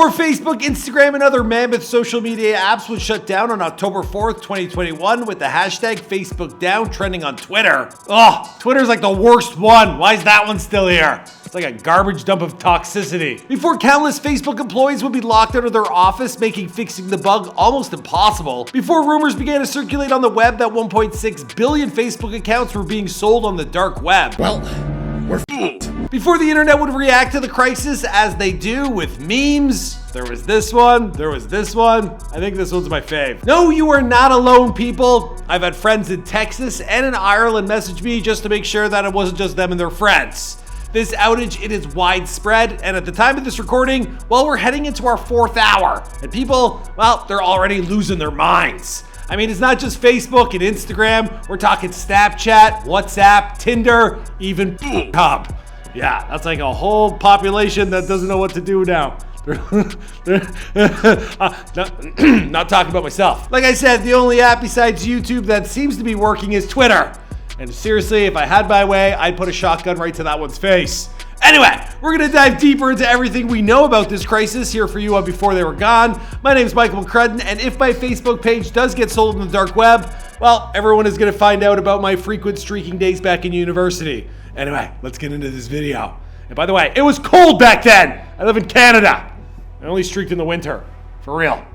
Before Facebook, Instagram, and other mammoth social media apps would shut down on October 4th, 2021 with the hashtag Facebook down trending on Twitter. Oh, Twitter's like the worst one. Why is that one still here? It's like a garbage dump of toxicity. Before, countless Facebook employees would be locked out of their office, making fixing the bug almost impossible. Before rumors began to circulate on the web that 1.6 billion Facebook accounts were being sold on the dark web. Well, we're f***ed. Before the internet would react to the crisis as they do with memes, there was this one, there was this one. I think this one's my fave. No, you are not alone, people. I've had friends in Texas and in Ireland message me just to make sure that it wasn't just them and their friends. This outage, it is widespread, and at the time of this recording, well, we're heading into our 4th hour, and people, well, they're already losing their minds. I mean, it's not just Facebook and Instagram. We're talking Snapchat, WhatsApp, Tinder, even Hub. Yeah, that's like a whole population that doesn't know what to do now. Not talking about myself. Like I said, the only app besides YouTube that seems to be working is Twitter. And seriously, if I had my way, I'd put a shotgun right to that one's face. Anyway, we're going to dive deeper into everything we know about this crisis here for you on Before They Were Gone. My name is Michael McCrudden, and if my Facebook page does get sold in the dark web, well, everyone is going to find out about my frequent streaking days back in university. Anyway, let's get into this video. And by the way, it was cold back then. I live in Canada. I only streaked in the winter. For real.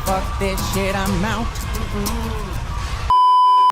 Fuck this shit, I'm out.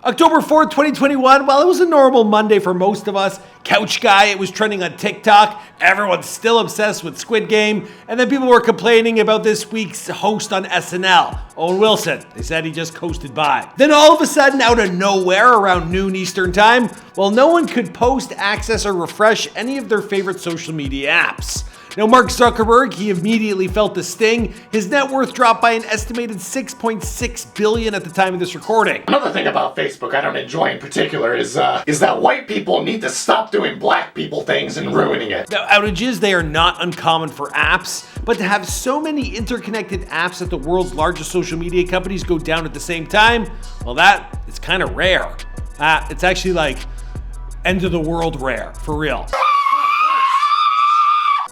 October 4th, 2021, well, it was a normal Monday for most of us. Couch Guy, it was trending on TikTok. Everyone's still obsessed with Squid Game. And then people were complaining about this week's host on SNL, Owen Wilson. They said he just coasted by. Then all of a sudden, out of nowhere, around noon Eastern time, well, no one could post, access, or refresh any of their favorite social media apps. Now, Mark Zuckerberg, he immediately felt the sting. His net worth dropped by an estimated $6.6 billion at the time of this recording. Another thing about Facebook I don't enjoy in particular is that white people need to stop doing black people things and ruining it. Now, outages, they are not uncommon for apps, but to have so many interconnected apps that the world's largest social media companies go down at the same time, well, that is kind of rare. It's actually like end of the world rare, for real.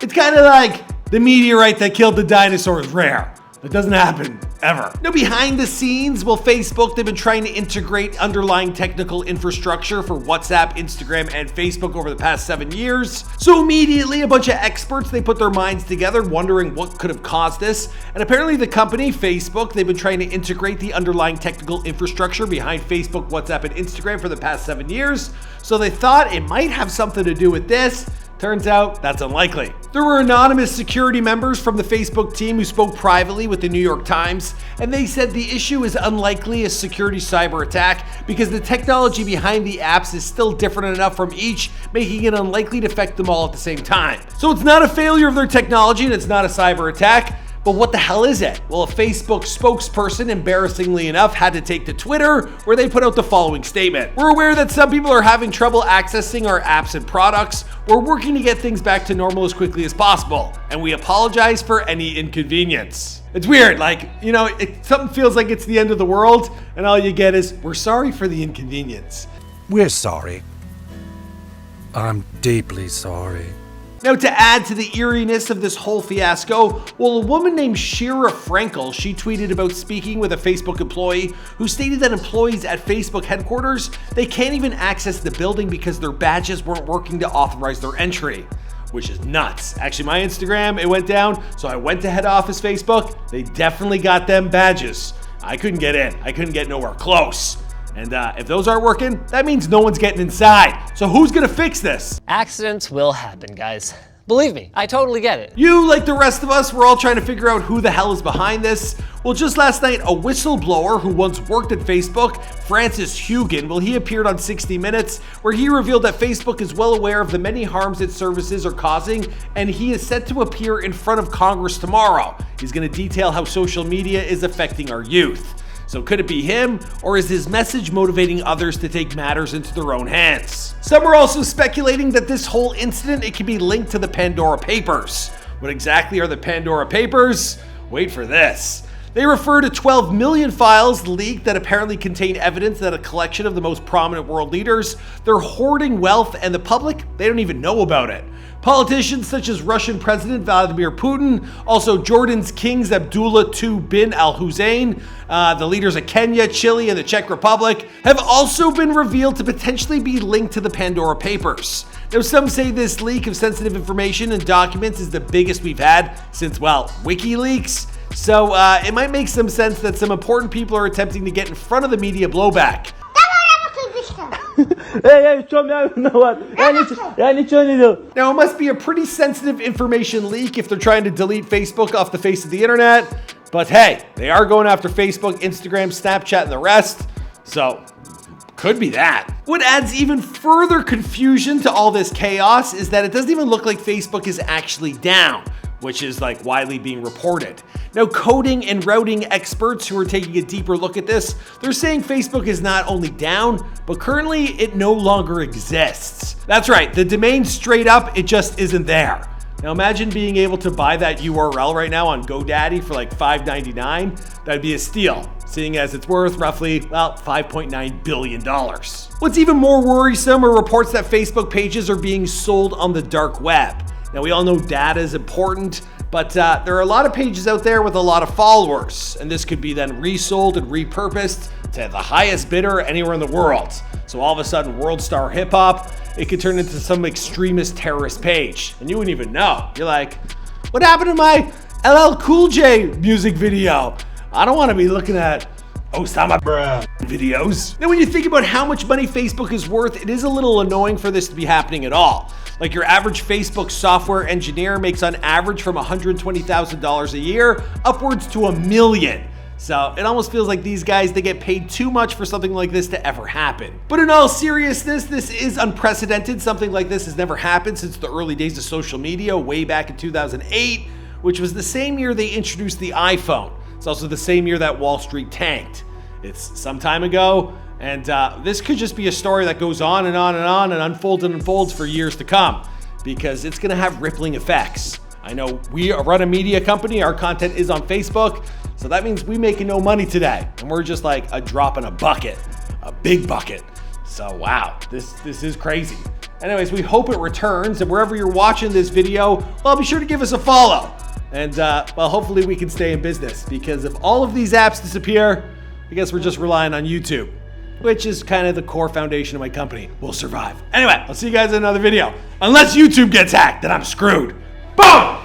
It's kind of like the meteorite that killed the dinosaurs rare. It doesn't happen ever. Now, behind the scenes, well, Facebook, they've been trying to integrate underlying technical infrastructure for WhatsApp, Instagram, and Facebook over the past 7 years. So immediately, a bunch of experts, they put their minds together wondering what could have caused this. And apparently the company, Facebook, they've been trying to integrate the underlying technical infrastructure behind Facebook, WhatsApp, and Instagram for the past 7 years. So they thought it might have something to do with this. Turns out that's unlikely. There were anonymous security members from the Facebook team who spoke privately with the New York Times, and they said the issue is unlikely a security cyber attack because the technology behind the apps is still different enough from each, making it unlikely to affect them all at the same time. So it's not a failure of their technology and it's not a cyber attack. But what the hell is it? Well, a Facebook spokesperson, embarrassingly enough, had to take to Twitter where they put out the following statement. We're aware that some people are having trouble accessing our apps and products. We're working to get things back to normal as quickly as possible, and we apologize for any inconvenience. It's weird, like, you know, something feels like it's the end of the world, and all you get is, we're sorry for the inconvenience. We're sorry. I'm deeply sorry. Now, to add to the eeriness of this whole fiasco, well, a woman named Shira Frankel, she tweeted about speaking with a Facebook employee who stated that employees at Facebook headquarters, they can't even access the building because their badges weren't working to authorize their entry, which is nuts. Actually, my Instagram, it went down, so I went to head office Facebook. They definitely got them badges. I couldn't get in. I couldn't get nowhere close. And if those aren't working, that means no one's getting inside. So who's gonna fix this? Accidents will happen, guys. Believe me, I totally get it. You, like the rest of us, we're all trying to figure out who the hell is behind this. Well, just last night, a whistleblower who once worked at Facebook, Francis Hugan, well, he appeared on 60 Minutes, where he revealed that Facebook is well aware of the many harms its services are causing, and he is set to appear in front of Congress tomorrow. He's gonna detail how social media is affecting our youth. So could it be him, or is his message motivating others to take matters into their own hands? Some are also speculating that this whole incident, it could be linked to the Pandora Papers. What exactly are the Pandora Papers? Wait for this. They refer to 12 million files leaked that apparently contain evidence that a collection of the most prominent world leaders, they're hoarding wealth, and the public, they don't even know about it. Politicians such as Russian President Vladimir Putin, also Jordan's Kings Abdullah II bin al-Hussein, the leaders of Kenya, Chile, and the Czech Republic, have also been revealed to potentially be linked to the Pandora Papers. Now, some say this leak of sensitive information and documents is the biggest we've had since, well, WikiLeaks. So it might make some sense that some important people are attempting to get in front of the media blowback. Now, it must be a pretty sensitive information leak if they're trying to delete Facebook off the face of the internet. But hey, they are going after Facebook, Instagram, Snapchat, and the rest. So, could be that. What adds even further confusion to all this chaos is that it doesn't even look like Facebook is actually down, which is like widely being reported. Now, coding and routing experts who are taking a deeper look at this, they're saying Facebook is not only down, but currently it no longer exists. That's right, the domain straight up, it just isn't there. Now imagine being able to buy that URL right now on GoDaddy for like $5.99. That'd be a steal, seeing as it's worth roughly, well, $5.9 billion. What's even more worrisome are reports that Facebook pages are being sold on the dark web. Now we all know data is important, but there are a lot of pages out there with a lot of followers, and this could be then resold and repurposed to the highest bidder anywhere in the world. So all of a sudden, world star hip hop, it could turn into some extremist terrorist page, and you wouldn't even know. You're like, what happened to my LL Cool J music video? I don't want to be looking at Osama videos. Now, when you think about how much money Facebook is worth, it is a little annoying for this to be happening at all. Like your average Facebook software engineer makes on average from $120,000 a year upwards to $1 million. So it almost feels like these guys, they get paid too much for something like this to ever happen. But in all seriousness, this is unprecedented. Something like this has never happened since the early days of social media way back in 2008, which was the same year they introduced the iPhone. It's also the same year that Wall Street tanked. It's some time ago, and this could just be a story that goes on and on and on and unfolds for years to come, because it's gonna have rippling effects. I know we run a media company, our content is on Facebook, so that means we making no money today, and we're just like a drop in a bucket, a big bucket. So wow, this is crazy. Anyways, we hope it returns, and wherever you're watching this video, well, be sure to give us a follow. And well, hopefully we can stay in business, because if all of these apps disappear, I guess we're just relying on YouTube, which is kind of the core foundation of my company. We'll survive. Anyway, I'll see you guys in another video. Unless YouTube gets hacked, then I'm screwed. Boom!